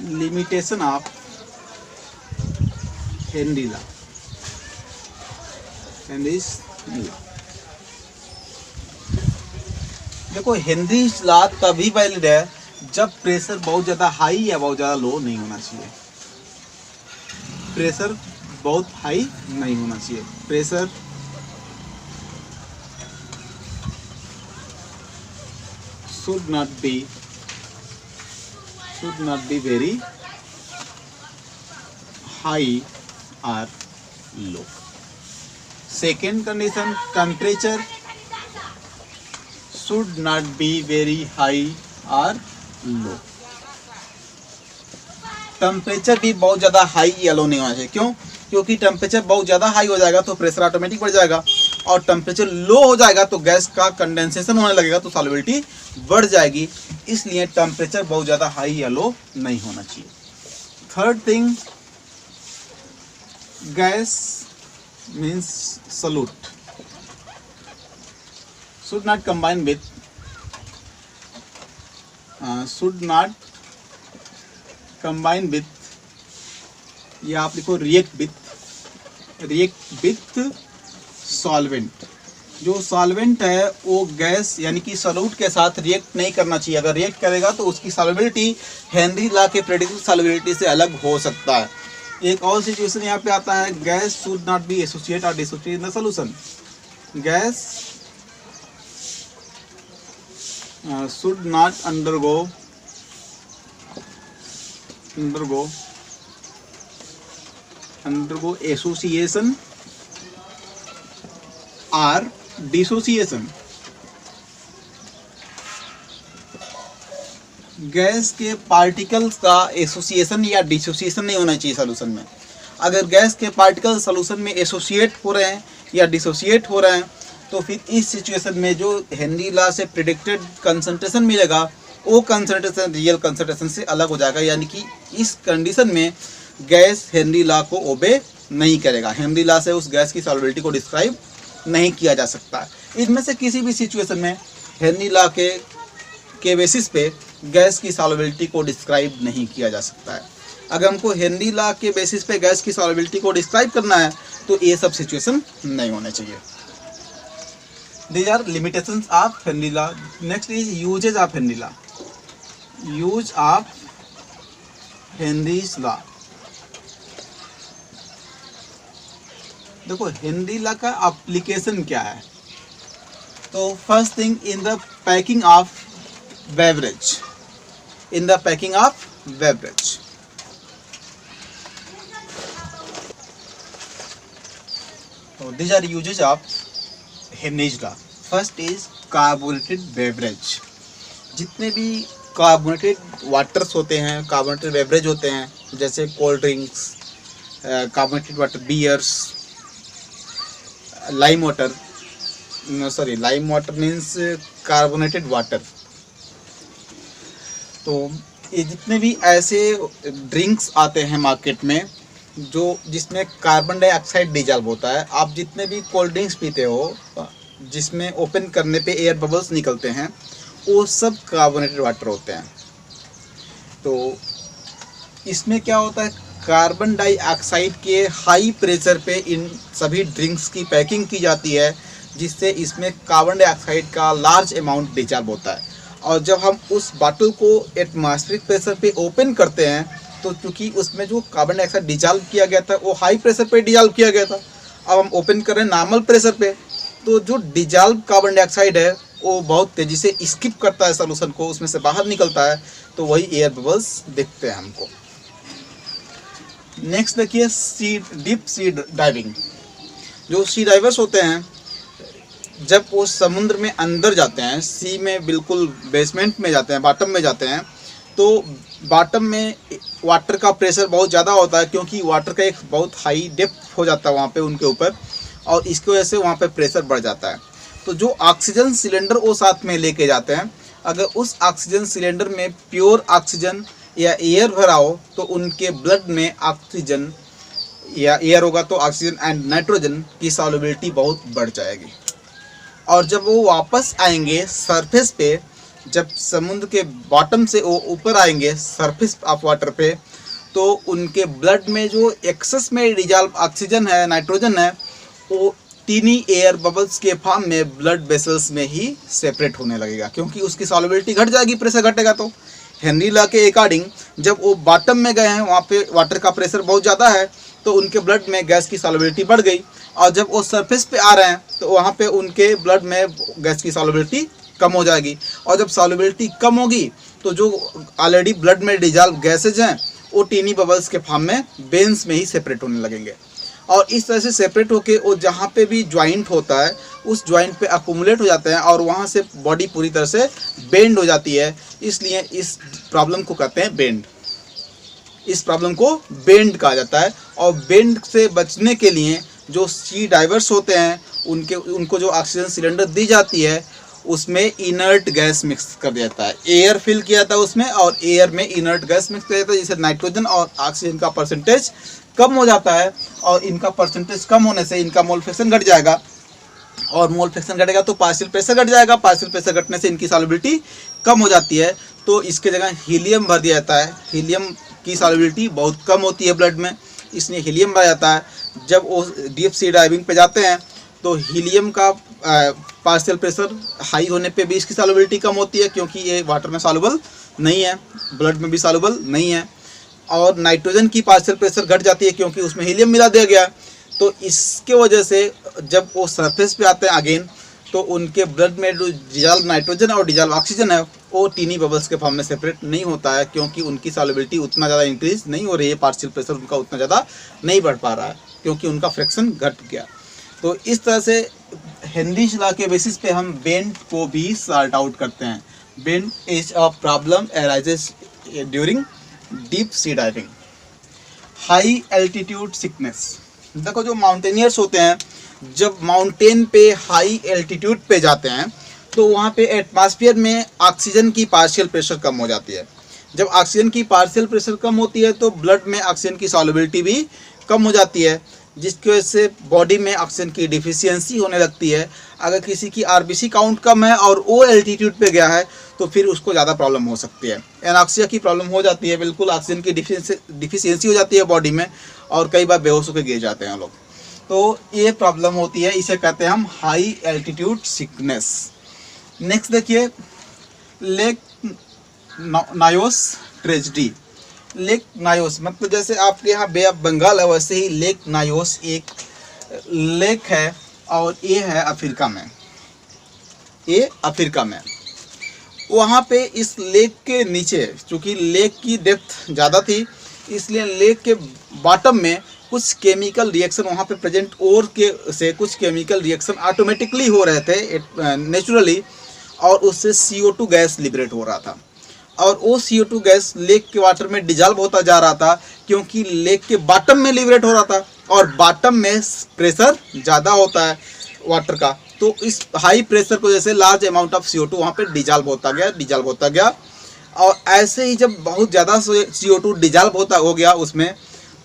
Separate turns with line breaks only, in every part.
Limitation of Henry law. देखो Henry's law तभी valid है जब प्रेशर बहुत ज़्यादा हाई या बहुत ज़्यादा लो नहीं होना चाहिए। प्रेशर बहुत हाई नहीं होना चाहिए। Pressure should not be very high or low. Second condition, temperature should not be very high or low. Temperature भी बहुत ज़्यादा हाई या लो नहीं होना चाहिए। क्यों? क्योंकि टेम्परेचर बहुत ज़्यादा हाई हो जाएगा तो प्रेशर ऑटोमेटिक बढ़ जाएगा, और टेम्परेचर लो हो जाएगा तो गैस का कंडेंसेशन होने लगेगा तो सॉल्युबिलिटी बढ़ जाएगी। इसलिए टेम्परेचर बहुत ज़्यादा हाई या लो नहीं होना चाहिए। Third thing, gas means solute should not combine with या आप लिखो रिएक्ट विथ सॉल्वेंट। जो सॉल्वेंट है वो गैस यानी कि सॉल्यूट के साथ रिएक्ट नहीं करना चाहिए। अगर रिएक्ट करेगा तो उसकी सॉल्युबिलिटी हेनरी लॉ के प्रेडिक्टेड सॉल्युबिलिटी से अलग हो सकता है। एक और सिचुएशन यहाँ पे आता है, gas should not be associate और dissociate in the solution. Gas should not undergo association or dissociation। Gas के पार्टिकल्स का एसोसिएशन या डिसोसिएशन नहीं होना चाहिए सॉल्यूशन में। अगर गैस के पार्टिकल सॉल्यूशन में एसोसिएट हो रहे हैं या डिसोसिएट हो रहे हैं तो फिर इस सिचुएशन में जो हेनरी लॉ से प्रेडिक्टेड कंसंट्रेशन मिलेगा वो कंसंट्रेशन रियल कंसंट्रेशन से अलग हो जाएगा। यानी कि इस कंडीशन में गैस हेनरी लॉ को ओबे नहीं करेगा। हेनरी लॉ से उस गैस की सॉल्युबिलिटी को डिस्क्राइब नहीं किया जा सकता। इसमें से किसी भी सिचुएशन में हेनरी लॉ के बेसिस पे गैस की सॉल्युबिलिटी को डिस्क्राइब नहीं किया जा सकता है। अगर हमको हेनरी लॉ के बेसिस पे गैस की सॉल्युबिलिटी को डिस्क्राइब करना है तो ये सब सिचुएशन नहीं होने चाहिए। These are limitations of Henry law. Next is uses of Henry law. Use of Henry's law. देखो हेनरी लॉ का एप्लीकेशन क्या है। तो first thing, in the packing of beverage. तो these are uses of Henry's law. First is carbonated beverage. जितने भी carbonated waters होते हैं, कार्बोनेटेड बेवरेज होते हैं, जैसे cold drinks, carbonated water, beers, lime water means carbonated water. तो ये जितने भी ऐसे ड्रिंक्स आते हैं मार्केट में जिसमें कार्बन डाइऑक्साइड डिजॉल्व होता है, आप जितने भी कोल्ड ड्रिंक्स पीते हो जिसमें ओपन करने पे एयर बबल्स निकलते हैं, वो सब कार्बोनेटेड वाटर होते हैं। तो इसमें क्या होता है, कार्बन डाइऑक्साइड के हाई प्रेशर पे इन सभी ड्रिंक्स की पैकिंग की जाती है, जिससे इसमें कार्बन डाइऑक्साइड का लार्ज अमाउंट डिजॉल्व होता है। और जब हम उस बॉटल को एटमॉस्फेरिक प्रेशर पे ओपन करते हैं तो चूँकि उसमें जो कार्बन डाइऑक्साइड डिजॉल्व किया गया था वो हाई प्रेशर पे डिजॉल्व किया गया था। अब हम ओपन कर रहे हैं नॉर्मल प्रेशर पे, तो जो डिजॉल्व कार्बन डाइऑक्साइड है वो बहुत तेज़ी से स्किप करता है सॉल्यूशन को, उसमें से बाहर निकलता है, तो वही एयर बबल्स दिखते हैं हमको। नेक्स्ट देखिए डीप सी डाइविंग। जो सी डाइवर्स होते हैं जब वो समुद्र में अंदर जाते हैं, सी में बिल्कुल बेसमेंट में जाते हैं, बॉटम में जाते हैं, तो बॉटम में वाटर का प्रेशर बहुत ज़्यादा होता है क्योंकि वाटर का एक बहुत हाई डेप्थ हो जाता है वहाँ पे उनके ऊपर, और इसकी वजह से वहाँ पे प्रेशर बढ़ जाता है। तो जो ऑक्सीजन सिलेंडर वो साथ में लेके जाते हैं, अगर उस ऑक्सीजन सिलेंडर में प्योर ऑक्सीजन या एयर भरा हो तो उनके ब्लड में ऑक्सीजन या एयर होगा तो ऑक्सीजन एंड नाइट्रोजन की सॉल्युबिलिटी बहुत बढ़ जाएगी। और जब वो वापस आएंगे सरफेस पे जब समुद्र के बॉटम से वो ऊपर आएंगे सरफेस ऑफ वाटर पे, तो उनके ब्लड में जो एक्सेस में डिजॉल्व ऑक्सीजन है, नाइट्रोजन है, वो टीनी एयर बबल्स के फॉर्म में ब्लड वेसल्स में ही सेपरेट होने लगेगा, क्योंकि उसकी सॉल्युबिलिटी घट जाएगी, प्रेशर घटेगा। तो हेनरी लॉ के अकॉर्डिंग जब वो बॉटम में गए हैं, वहाँ पे वाटर का प्रेशर बहुत ज़्यादा है, तो उनके ब्लड में गैस की सॉल्युबिलिटी बढ़ गई, और जब वो सरफेस पे आ रहे हैं तो वहाँ पे उनके ब्लड में गैस की सॉल्युबिलिटी कम हो जाएगी, और जब सॉल्युबिलिटी कम होगी तो जो ऑलरेडी ब्लड में डिजॉल्व गैसेज हैं वो टीनी बबल्स के फॉर्म में वेन्स में ही सेपरेट होने लगेंगे, और इस तरह से सेपरेट होके वो जहाँ पे भी ज्वाइंट होता है उस ज्वाइंट पे अकुमुलेट हो जाते हैं, और वहाँ से बॉडी पूरी तरह से बेंड हो जाती है। इसलिए इस प्रॉब्लम को कहते हैं बेंड। इस प्रॉब्लम को बेंड कहा जाता है, और बेंड से बचने के लिए जो सी डाइवर्स होते हैं उनको जो ऑक्सीजन सिलेंडर दी जाती है उसमें इनर्ट गैस मिक्स कर दिया जाता है, एयर फिल किया जाता है उसमें, और एयर में इनर्ट गैस मिक्स किया जाता है, जिससे नाइट्रोजन और ऑक्सीजन का परसेंटेज कम हो जाता है, और इनका परसेंटेज कम होने से इनका मोल फ्रैक्शन घट जाएगा, और मोल फ्रैक्शन घटेगा तो पार्शियल प्रेशर घट जाएगा, पार्शियल प्रेशर घटने से इनकी सॉल्युबिलिटी कम हो जाती है, तो इसके जगह हीलियम भर दिया जाता है। हीलियम की सॉल्युबिलिटी बहुत कम होती है ब्लड में, इसलिए हीलियम भरा जाता है। जब वो डीप सी डाइविंग पे जाते हैं तो हीलियम का पार्शियल प्रेशर हाई होने पे भी इसकी सॉल्युबिलिटी कम होती है, क्योंकि ये वाटर में सॉल्युबल नहीं है, ब्लड में भी सॉल्युबल नहीं है, और नाइट्रोजन की पार्शियल प्रेशर घट जाती है क्योंकि उसमें हीलियम मिला दिया गया। तो इसके वजह से जब वो सरफेस पे आते हैं अगेन, तो उनके ब्लड में जो डिजॉल्व नाइट्रोजन और डिजॉल्व ऑक्सीजन है वो टीनी बबल्स के फॉर्म में सेपरेट नहीं होता है, क्योंकि उनकी सॉल्युबिलिटी उतना ज़्यादा इंक्रीज नहीं हो रही है, पार्शियल प्रेशर उनका उतना ज़्यादा नहीं बढ़ पा रहा है, क्योंकि उनका फ्रैक्शन घट गया। तो इस तरह से हेनरीज लॉ के बेसिस पे हम बेंड को भी सॉर्ट आउट करते हैं। Bend is a problem arises during deep sea diving. High altitude sickness, देखो जो माउंटेनियर्स होते हैं जब माउंटेन पे हाई एल्टीट्यूड पे जाते हैं तो वहाँ पे एटमॉस्फेयर में ऑक्सीजन की पार्शियल प्रेशर कम हो जाती है। जब ऑक्सीजन की पार्शियल प्रेशर कम होती है तो ब्लड में ऑक्सीजन की सॉल्युबिलिटी भी कम हो जाती है, जिसकी वजह से बॉडी में ऑक्सीजन की डिफिशियंसी होने लगती है। अगर किसी की आरबीसी काउंट कम है और वो एल्टीट्यूड पे गया है तो फिर उसको ज़्यादा प्रॉब्लम हो सकती है, एनॉक्सिया की प्रॉब्लम हो जाती है, बिल्कुल ऑक्सीजन की डिफिशियंसी हो जाती है बॉडी में, और कई बार बेहोश होकर गिर जाते हैं लोग। तो ये प्रॉब्लम होती है, इसे कहते हैं हम हाई एल्टीट्यूड सिकनेस। नेक्स्ट देखिए लेक नायोस ट्रेजेडी। लेक नायोस मतलब जैसे आपके यहाँ बे ऑफ बंगाल है, वैसे ही लेक नायोस एक लेक है, और ये है अफ्रीका में, ये अफ्रीका में। वहाँ पे इस लेक के नीचे, चूँकि लेक की डेप्थ ज़्यादा थी इसलिए लेक के बॉटम में कुछ केमिकल रिएक्शन वहाँ पे प्रेजेंट ओर के से कुछ केमिकल रिएक्शन ऑटोमेटिकली हो रहे थे नेचुरली, और उससे CO2 गैस लिबरेट हो रहा था, और वो CO2 गैस लेक के वाटर में डिजॉल्व होता जा रहा था, क्योंकि लेक के बॉटम में लिबरेट हो रहा था, और बॉटम में प्रेशर ज़्यादा होता है वाटर का, तो इस हाई प्रेशर को जैसे लार्ज अमाउंट ऑफ CO2 वहाँ पे डिजॉल्व होता गया, और ऐसे ही जब बहुत ज़्यादा CO2 डिजॉल्व हो गया उसमें,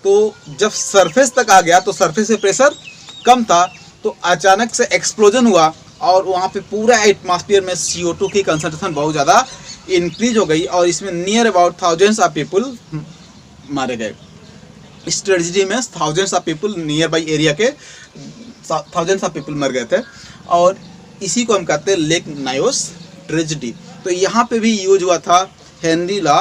तो जब सरफेस तक आ गया तो सरफेस से प्रेशर कम था, तो अचानक से एक्सप्लोजन हुआ, और वहाँ पे पूरा एटमॉस्फेयर में CO2 की कंसंट्रेशन बहुत ज़्यादा इंक्रीज हो गई, और इसमें near about thousands of people मारे गए। इस ट्रेजेडी में thousands of people near by area के थाउजेंड्स ऑफ पीपल मर गए थे, और इसी को हम कहते हैं लेक नायोस ट्रेजेडी। तो यहाँ पे भी यूज हुआ था Henry law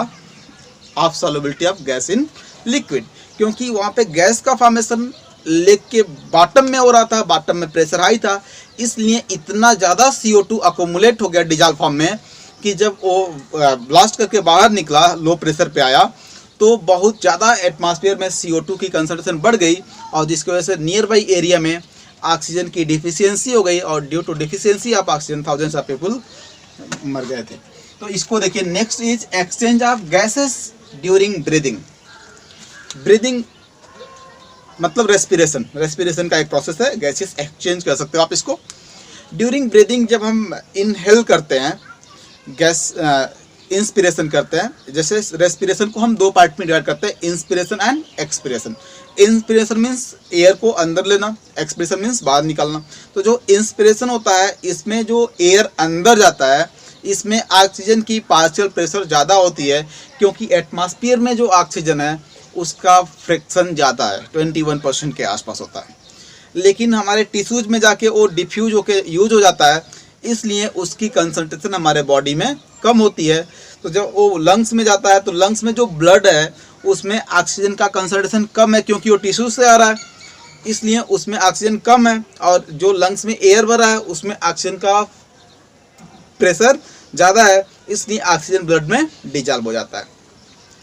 of solubility of gas in liquid, क्योंकि वहाँ पे गैस का फॉर्मेशन लेक के बॉटम में हो रहा था, बॉटम में प्रेशर हाई था, इसलिए इतना ज़्यादा CO2 अकोमुलेट हो गया डिजॉल्व फॉर्म में कि जब वो ब्लास्ट करके बाहर निकला, लो प्रेशर पे आया, तो बहुत ज़्यादा एटमॉस्फेयर में CO2 की कंसंट्रेशन बढ़ गई, और जिसकी वजह से नियर बाई एरिया में ऑक्सीजन की डिफिशियंसी हो गई, और due to deficiency of oxygen thousands of people मर गए थे। तो इसको देखिए। Next is exchange of gases during breathing. Breathing मतलब रेस्पिरेशन, रेस्पिरेशन का एक प्रोसेस है, गैसेस एक्सचेंज कर सकते हो आप इसको। ड्यूरिंग ब्रीदिंग जब हम इनहेल करते हैं, गैस इंस्पिरेशन करते हैं, जैसे रेस्पिरेशन को हम दो पार्ट में डिवाइड करते हैं, inspiration and expiration. Inspiration means air को अंदर लेना, एक्सपिरेशन मीन्स बाहर निकालना। तो जो इंस्पिरेशन होता है इसमें जो एयर अंदर जाता है इसमें ऑक्सीजन की पार्शियल प्रेशर ज़्यादा होती है, क्योंकि एटमॉस्फेयर में जो ऑक्सीजन है उसका फ्रैक्शन ज़्यादा है, 21% के आसपास होता है। लेकिन हमारे टिश्यूज में जाके वो डिफ्यूज होके यूज हो जाता है, इसलिए उसकी कंसंट्रेशन हमारे बॉडी में कम होती है। तो जब वो लंग्स में जाता है तो लंग्स में जो ब्लड है उसमें ऑक्सीजन का कंसंट्रेशन कम है, क्योंकि वो टिश्यू से आ रहा है, इसलिए उसमें ऑक्सीजन कम है। और जो लंग्स में एयर भरा है उसमें ऑक्सीजन का प्रेशर ज़्यादा है, इसलिए ऑक्सीजन ब्लड में डिजॉल्व हो जाता है।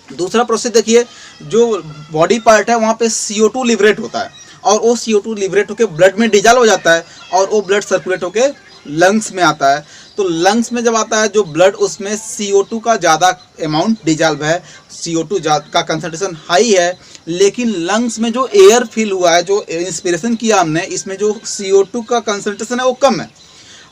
दूसरा प्रोसेस देखिए, जो बॉडी पार्ट है वहाँ पे CO2 लिबरेट होता है, और वो CO2 लिबरेट होकर ब्लड में डिजॉल्व हो जाता है, और वो ब्लड सर्कुलेट होकर लंग्स में आता है। तो लंग्स में जब आता है जो ब्लड, उसमें CO2 का ज़्यादा अमाउंट डिजॉल्व है, CO2 का कंसंट्रेशन हाई है। लेकिन लंग्स में जो एयर फिल हुआ है, जो इंस्पिरेशन किया हमने, इसमें जो CO2 का कंसंट्रेशन है वो कम है,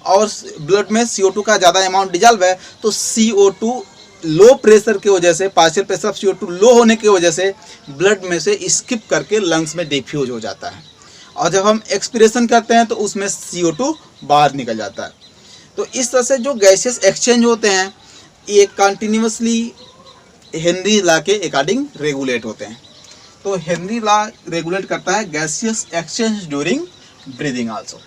और ब्लड में CO2 का ज़्यादा अमाउंट डिजॉल्व है। तो CO2 लो प्रेशर की वजह से, पार्शियल प्रेशर ऑफ CO2 लो होने की वजह से ब्लड में से स्किप करके लंग्स में डिफ्यूज हो जाता है, और जब हम एक्सपिरेशन करते हैं तो उसमें CO2 बाहर निकल जाता है। तो इस तरह से जो गैसेस एक्सचेंज होते हैं ये कंटिन्यूसली हेनरी लॉ के अकॉर्डिंग रेगुलेट होते हैं। तो हेनरी लॉ रेगुलेट करता है gaseous exchange during breathing also.